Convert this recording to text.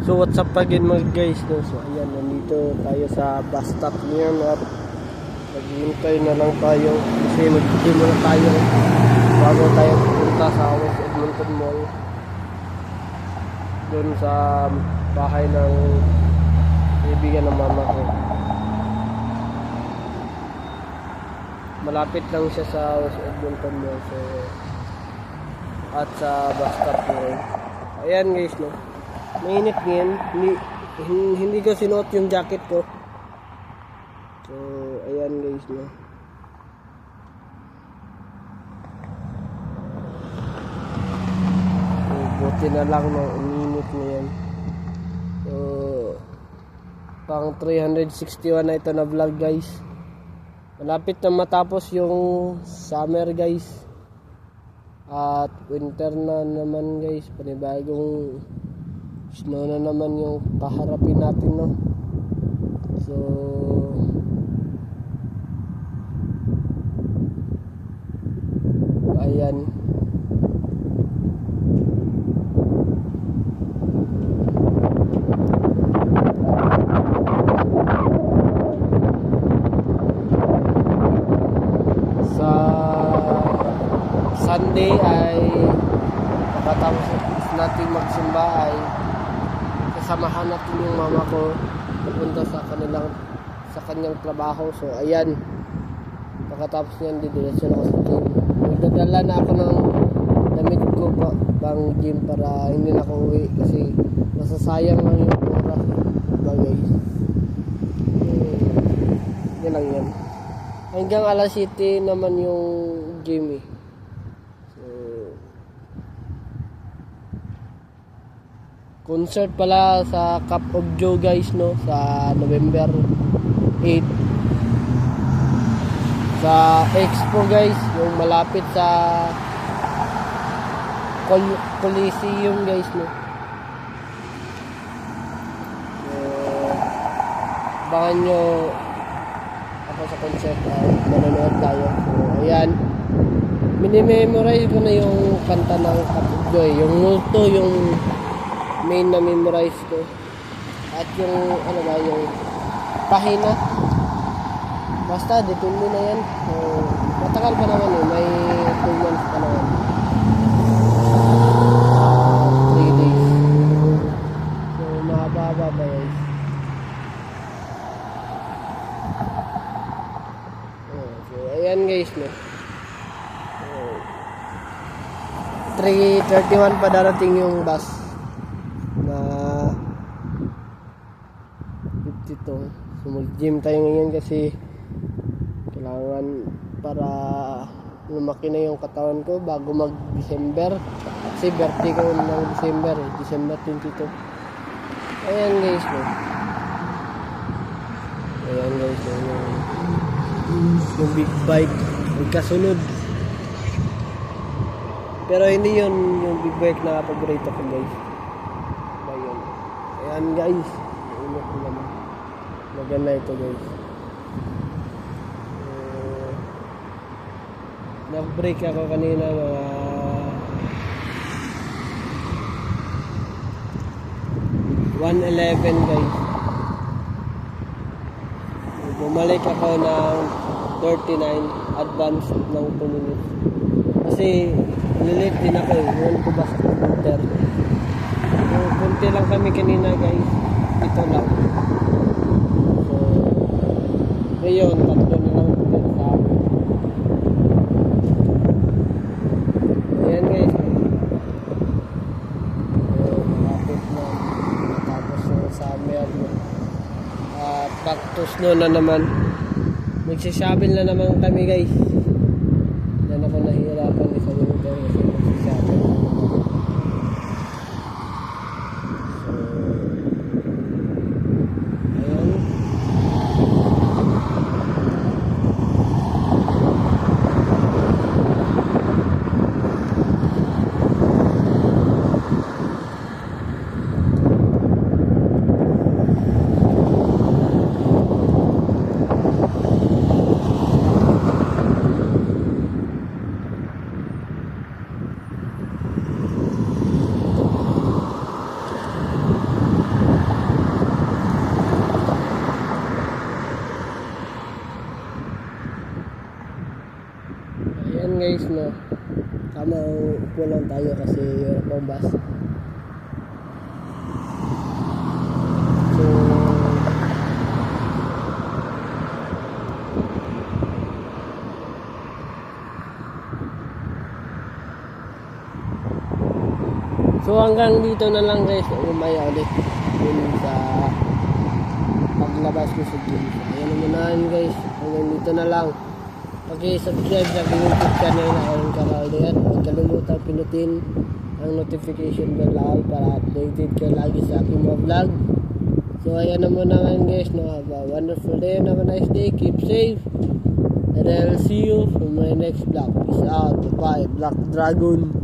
So what's up again mga guys, no? So ayan, nandito tayo sa bus stop ngayon at naghihintay na lang tayo kasi mag-gym muna tayo bago tayo pupunta sa West Edmonton Mall, doon sa bahay ng kaibigan ng mama ko. Malapit lang siya sa West Edmonton Mall, so at sa bus stop ngayon. Ayan guys, no? Mainit ngayon, hindi ko sinuot yung jacket ko. So, ayan guys, no. So, buti na lang, no, uminit ngayon. So, pang 361 na ito na vlog guys. Malapit na matapos yung summer guys. At winter na naman guys, panibagong snow na naman yung kaharapin natin, no. So ayan, sa Sunday ay pagkatapos natin magsimba ay kasamahan natin yung mama ko pupunta sa kanyang trabaho. So ayan, pagkatapos niyan didiretso na ako sa gym. Magdadala na ako ng damit ko pang gym para hindi na ako uwi kasi masasayang lang yung oras bagay. Yan lang yan, hanggang alas 7 naman yung gym eh. Concert pala sa Cup of Joe guys, no, sa November 8 sa Expo guys, yung malapit sa Coliseum guys, no. Abangan nyo ako sa concert ay manonood tayo. So ayan, minimemorize ko na yung kanta ng Cup of Joe, yung multo, yung main na memorize ko, at yung ano ba, yung pahina, basta depende na yan. So, matagal pa naman eh, may 2 months pa naman, 3 days, so mahaba ba guys. So ayan guys, no. So, 3:31 pa darating yung bus na 52. So mag-gym tayo ngayon kasi kailangan para lumaki na yung katawan ko bago mag-December, kasi birthday ko ng December eh, December 22. Ayan guys, no. Ayan guys, no. Yung big bike magkasunod, pero hindi yun yung big bike na paborito ko guys. Ayan guys, ingat ko naman, maganda ito guys. Nag-break ako kanina mga 1:11 guys. Bumalik ako ng 39, advance ng 2 minutes kasi nililate din ako eh, ngayon ko ba sa computer. So, kunti lang kami kanina guys, ito lang. So ngayon, 3 na lang ito sa amin. Ayan guys, so malapit na matapos yung summer, at back to snow na naman. Magsishopping na naman kami guys. Yan ako nahihirapan sa winter kasi magsishopping na naman. upo lang tayo kasi hirap ang bus. So hanggang dito na lang guys, umaya ulit dun sa paglabas ko sa gym. So, ayan naman guys, hanggang dito na lang. Pag-subscribe sa aking YouTube channel na Aaron Caralde at huwag kalimutan pinutin ang notification bell para updated kayo lagi sa aking mga vlog. So ayan naman naman guys, no, have a wonderful day and have a nice day, keep safe, and I'll see you for my next vlog. Peace out, bye, Black Dragon.